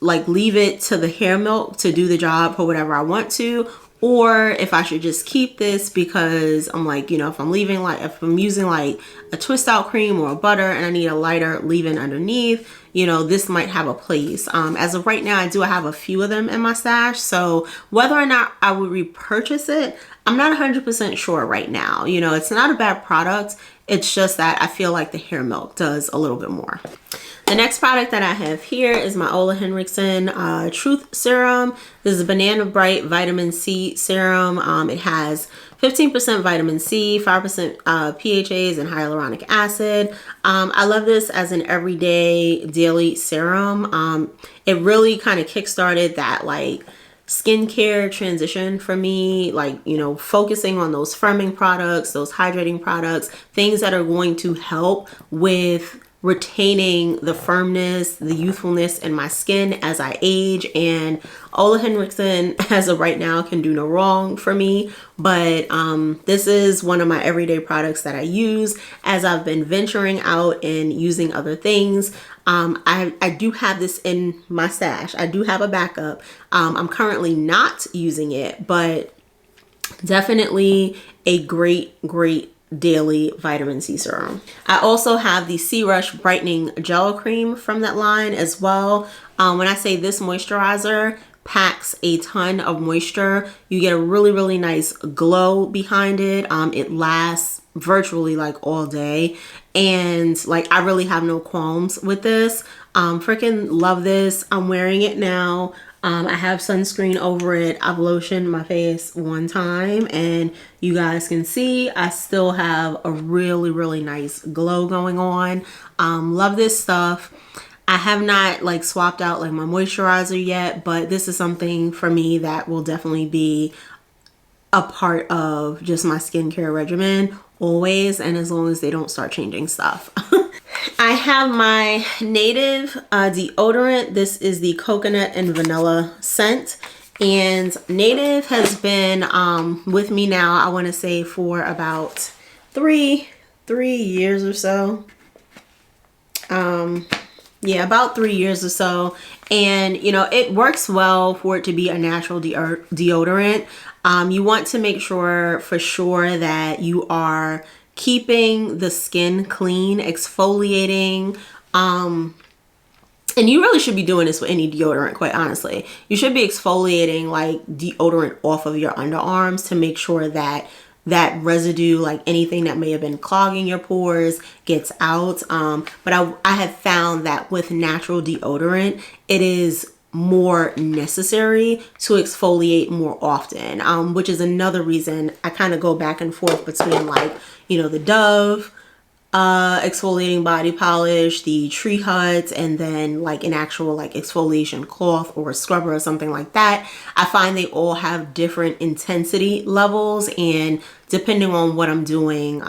S1: like leave it to the hair milk to do the job for whatever I want to, or if I should just keep this, because I'm like, you know, if I'm using like a twist out cream or a butter and I need a lighter leave-in underneath, you know, this might have a place. As of right now, I do have a few of them in my stash. So whether or not I would repurchase it, I'm not 100% sure right now. You know, it's not a bad product. It's just that I feel like the hair milk does a little bit more. The next product that I have here is my Ole Henriksen Truth Serum. This is a Banana Bright Vitamin C Serum. It has 15% vitamin C, 5% PHAs, and hyaluronic acid. I love this as an everyday daily serum. It really kind of kickstarted that like skincare transition for me, like, you know, focusing on those firming products, those hydrating products, things that are going to help with retaining the firmness, the youthfulness in my skin as I age. And Ole Henriksen, as of right now, can do no wrong for me. But this is one of my everyday products that I use as I've been venturing out and using other things. I do have this in my stash. I do have a backup. I'm currently not using it, but definitely a great daily vitamin C serum. I also have the C Rush Brightening Gel Cream from that line as well. When I say this moisturizer packs a ton of moisture, you get a really nice glow behind it. It lasts virtually like all day, and like I really have no qualms with this. Freaking love this. I'm wearing it now. I have sunscreen over it. I've lotioned my face one time, and you guys can see I still have a really nice glow going on. Love this stuff. I have not like swapped out like my moisturizer yet, but this is something for me that will definitely be a part of just my skincare regimen always, and as long as they don't start changing stuff. I have my Native deodorant. This is the coconut and vanilla scent, and Native has been with me now, I want to say for about three years or so. Yeah, about 3 years or so. And you know, it works well for it to be a natural deodorant. You want to make sure for sure that you are keeping the skin clean, exfoliating. And you really should be doing this with any deodorant, quite honestly. You should be exfoliating like deodorant off of your underarms to make sure that that residue, like anything that may have been clogging your pores, gets out. But I have found that with natural deodorant, it is more necessary to exfoliate more often, which is another reason I kind of go back and forth between like, you know, the Dove exfoliating body polish, the Tree Hut, and then like an actual like exfoliation cloth or a scrubber or something like that. I find they all have different intensity levels, and depending on what I'm doing,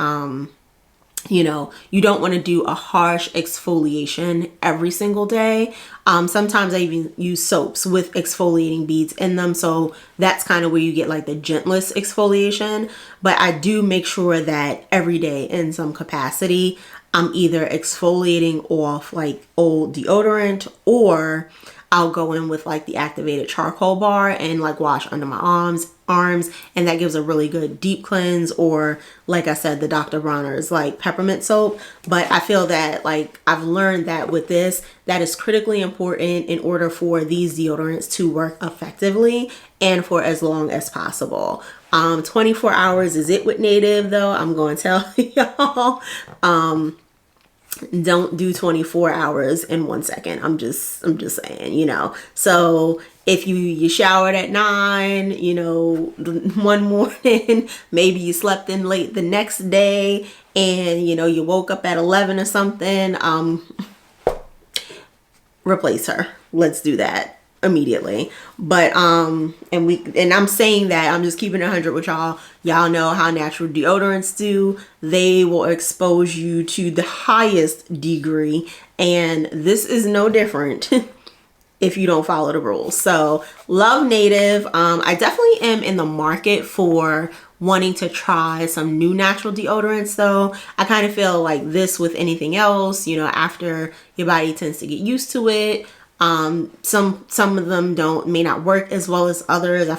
S1: you know, you don't want to do a harsh exfoliation every single day. Sometimes I even use soaps with exfoliating beads in them, so that's kind of where you get like the gentlest exfoliation. But I do make sure that every day in some capacity, I'm either exfoliating off like old deodorant, or I'll go in with like the activated charcoal bar and like wash under my arms, and that gives a really good deep cleanse, or like I said, the Dr. Bronner's like peppermint soap. But I feel that like I've learned that with this, that is critically important in order for these deodorants to work effectively and for as long as possible. 24 hours is it with Native though, I'm going to tell y'all. Don't do 24 hours in 1 second. I'm just saying, you know. So if you showered at 9, you know, one morning, maybe you slept in late the next day, and you know, you woke up at 11 or something, replace her. Let's do that. immediately. But and I'm saying that, I'm just keeping it 100 with y'all. Y'all know how natural deodorants do. They will expose you to the highest degree, and this is no different if you don't follow the rules. So love Native. I definitely am in the market for wanting to try some new natural deodorants though. I kind of feel like this with anything else, you know, after your body tends to get used to it. Some of them may not work as well as others.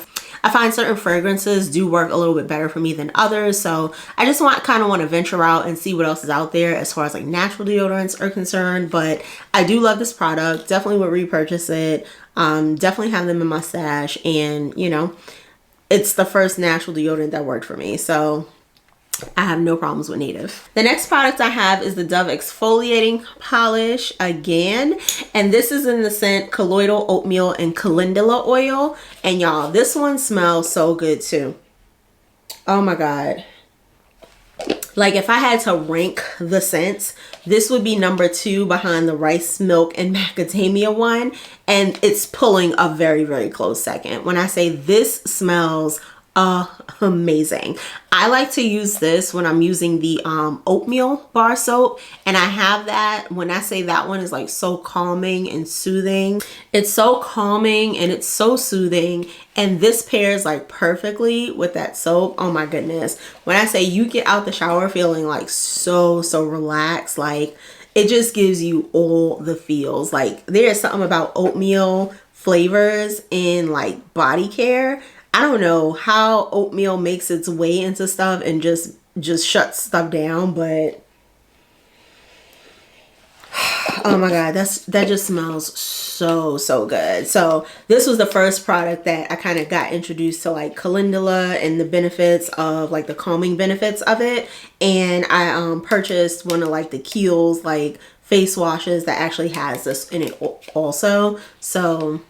S1: I find certain fragrances do work a little bit better for me than others. So I just kind of want to venture out and see what else is out there as far as like natural deodorants are concerned. But I do love this product. Definitely would repurchase it. Definitely have them in my stash, and you know, it's the first natural deodorant that worked for me. So I have no problems with Native. The next product I have is the Dove Exfoliating Polish again. And this is in the scent Colloidal Oatmeal and Calendula Oil. And y'all, this one smells so good too. Oh my God. Like if I had to rank the scents, this would be number 2 behind the rice milk and macadamia one. And it's pulling a very, very close second. When I say this smells amazing. I like to use this when I'm using the oatmeal bar soap, and I have that. When I say that one is like so calming and soothing, it's so calming and it's so soothing, and this pairs like perfectly with that soap. Oh my goodness. When I say you get out the shower feeling like so relaxed, like it just gives you all the feels. Like there's something about oatmeal flavors in like body care. I don't know how oatmeal makes its way into stuff and just shuts stuff down, but oh my God, that just smells so good. So this was the first product that I kind of got introduced to like calendula and the benefits of like the calming benefits of it. And I purchased one of like the Kiehl's like face washes that actually has this in it also. So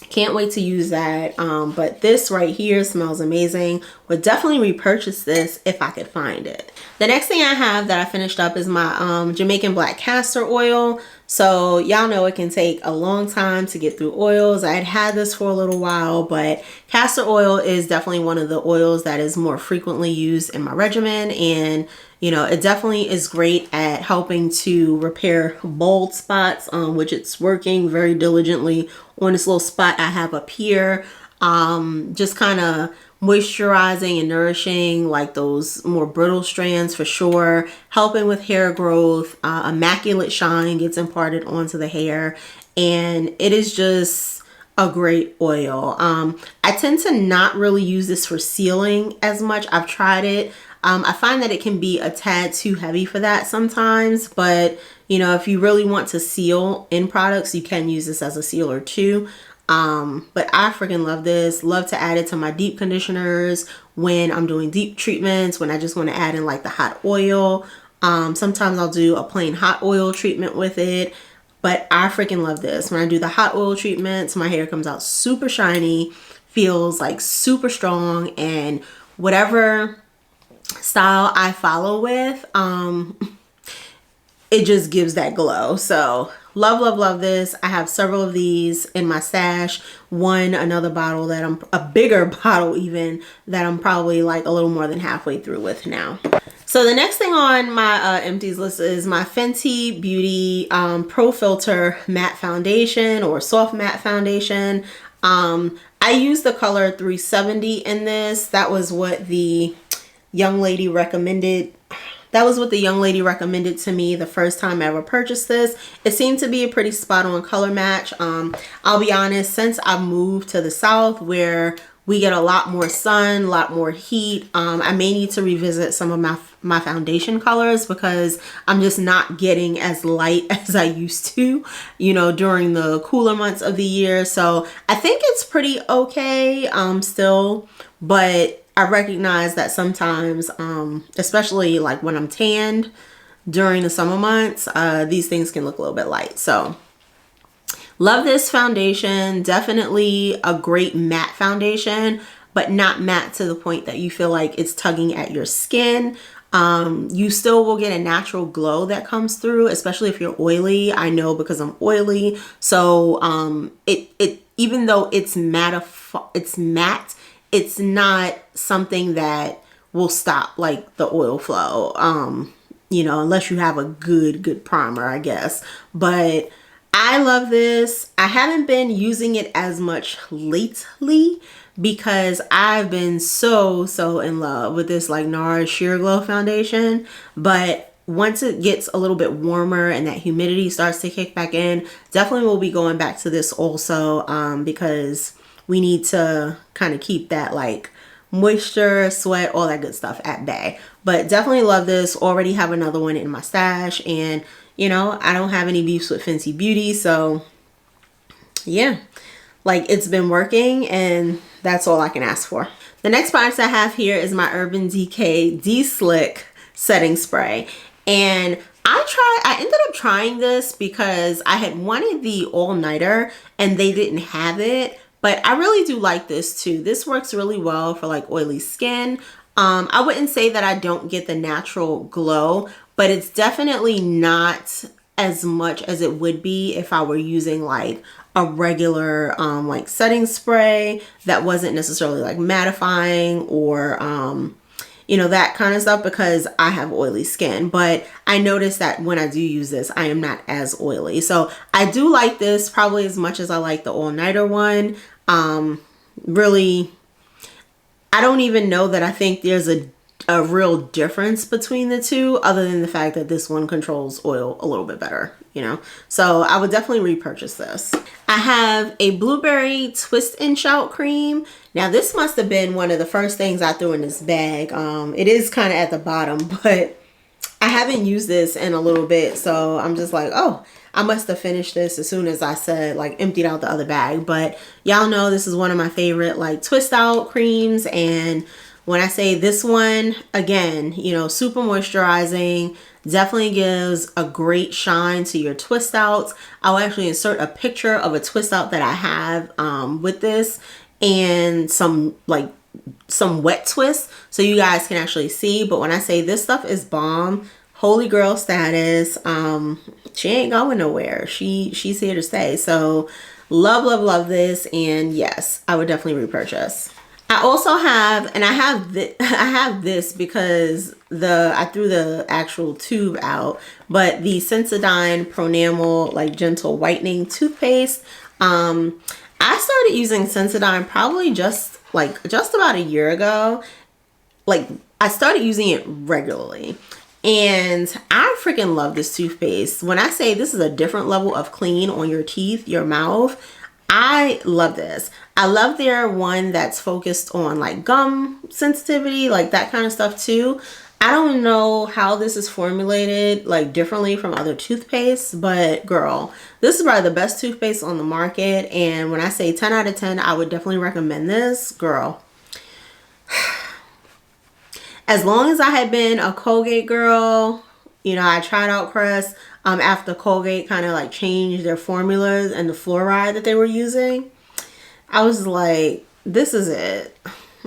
S1: can't wait to use that. But this right here smells amazing. Would definitely repurchase this if I could find it. The next thing I have that I finished up is my Jamaican black castor oil. So y'all know it can take a long time to get through oils. I had this for a little while, but castor oil is definitely one of the oils that is more frequently used in my regimen. And you know, it definitely is great at helping to repair bald spots, which it's working very diligently on this little spot I have up here. Just kind of moisturizing and nourishing like those more brittle strands for sure, helping with hair growth. Immaculate shine gets imparted onto the hair, and it is just a great oil. I tend to not really use this for sealing as much. I've tried it. I find that it can be a tad too heavy for that sometimes, but you know, if you really want to seal in products, you can use this as a sealer too. But I freaking love this. Love to add it to my deep conditioners when I'm doing deep treatments, when I just want to add in like the hot oil. Sometimes I'll do a plain hot oil treatment with it, but I freaking love this. When I do the hot oil treatments, my hair comes out super shiny, feels like super strong, and whatever style I follow with, it just gives that glow. So love this. I have several of these in my stash. Another bottle that a bigger bottle even, that I'm probably like a little more than halfway through with now. So the next thing on my empties list is my Fenty Beauty Pro Filter Matte Foundation, or Soft Matte Foundation. I used the color 370 in this. That was what the young lady recommended. That was what the young lady recommended to me the first time I ever purchased this. It seemed to be a pretty spot on color match. I'll be honest, since I moved to the South where we get a lot more sun, a lot more heat, I may need to revisit some of my foundation colors, because I'm just not getting as light as I used to, you know, during the cooler months of the year. So I think it's pretty okay still, but I recognize that sometimes, especially like when I'm tanned during the summer months, these things can look a little bit light. So love this foundation. Definitely a great matte foundation, but not matte to the point that you feel like it's tugging at your skin. You still will get a natural glow that comes through, especially if you're oily. I know because I'm oily. So even though it's matte, it's not something that will stop like the oil flow. You know, unless you have a good primer, I guess. But I love this. I haven't been using it as much lately because I've been so in love with this like NARS Sheer Glow foundation. But once it gets a little bit warmer and that humidity starts to kick back in, definitely will be going back to this also, because we need to kind of keep that like moisture, sweat, all that good stuff at bay. But definitely love this. Already have another one in my stash, and you know, I don't have any beefs with Fenty Beauty, so yeah, like it's been working, and that's all I can ask for. The next product I have here is my Urban Decay De-Slick setting spray, and I ended up trying this because I had wanted the all-nighter and they didn't have it. But I really do like this too. This works really well for like oily skin. I wouldn't say that I don't get the natural glow, but it's definitely not as much as it would be if I were using like a regular like setting spray that wasn't necessarily like mattifying or you know, that kind of stuff, because I have oily skin. But I noticed that when I do use this, I am not as oily. So I do like this probably as much as I like the all-nighter one. Really, I don't even know that I think there's a real difference between the two, other than the fact that this one controls oil a little bit better, you know. So I would definitely repurchase this. I have a blueberry twist and shout cream. Now this must have been one of the first things I threw in this bag. It is kind of at the bottom, but I haven't used this in a little bit, so I'm just like, oh, I must have finished this as soon as I said, like, emptied out the other bag. But y'all know this is one of my favorite like twist out creams, and when I say this one, again, you know, super moisturizing, definitely gives a great shine to your twist outs. I'll actually insert a picture of a twist out that I have with this, and some wet twists so you guys can actually see. But when I say this stuff is bomb, holy girl status, she ain't going nowhere. She's here to stay. So love this, and yes, I would definitely repurchase. I also have, and I have this because I threw the actual tube out, but the Sensodyne Pronamel like gentle whitening toothpaste. I started using Sensodyne probably just about a year ago. Like, I started using it regularly, and I freaking love this toothpaste. When I say this is a different level of clean on your teeth, your mouth, I love this. I love their one that's focused on like gum sensitivity, like that kind of stuff too. I don't know how this is formulated like differently from other toothpastes, but girl, this is probably the best toothpaste on the market. And when I say 10 out of 10, I would definitely recommend this, girl. As long as I had been a Colgate girl, you know, I tried out Crest after Colgate kind of like changed their formulas and the fluoride that they were using. I was like, this is it.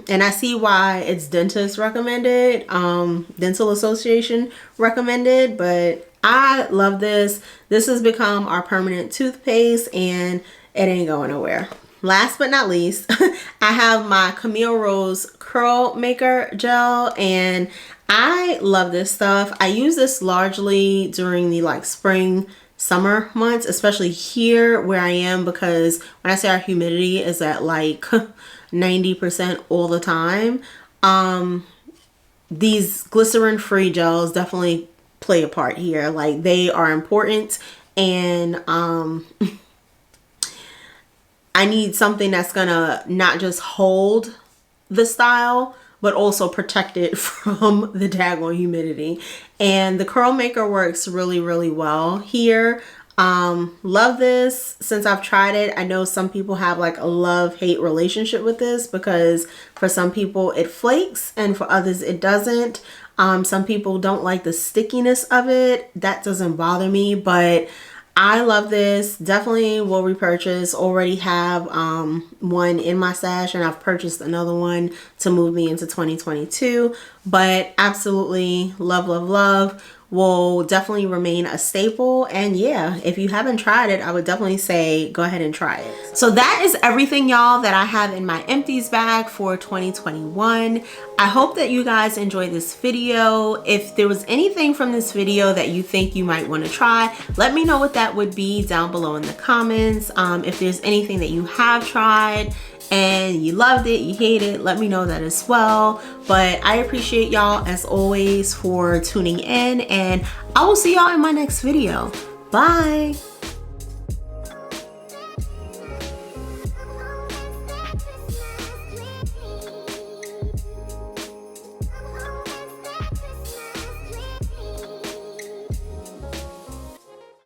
S1: And I see why it's dentist recommended, dental association recommended, but I love this. This has become our permanent toothpaste, and it ain't going nowhere. Last but not least, I have my Camille Rose Curl Maker Gel, and I love this stuff. I use this largely during the like spring, summer months, especially here where I am, because when I say our humidity is at like 90% all the time, these glycerin free gels definitely play a part here. Like, they are important, and I need something that's gonna not just hold the style, but also protect it from the daggone humidity. And the Curl Maker works really well here. Love this. Since I've tried it, I know some people have like a love-hate relationship with this, because for some people it flakes and for others it doesn't. Some people don't like the stickiness of it. That doesn't bother me, but I love this. Definitely will repurchase. Already have one in my stash, and I've purchased another one to move me into 2022. But absolutely love. will definitely remain a staple. And yeah, if you haven't tried it, I would definitely say go ahead and try it. So that is everything, y'all, that I have in my Empties bag for 2021. I hope that you guys enjoyed this video. If there was anything from this video that you think you might want to try, let me know what that would be down below in the comments. If there's anything that you have tried and you loved it, you hate it, let me know that as well. But I appreciate y'all as always for tuning in, and I will see y'all in my next video. Bye.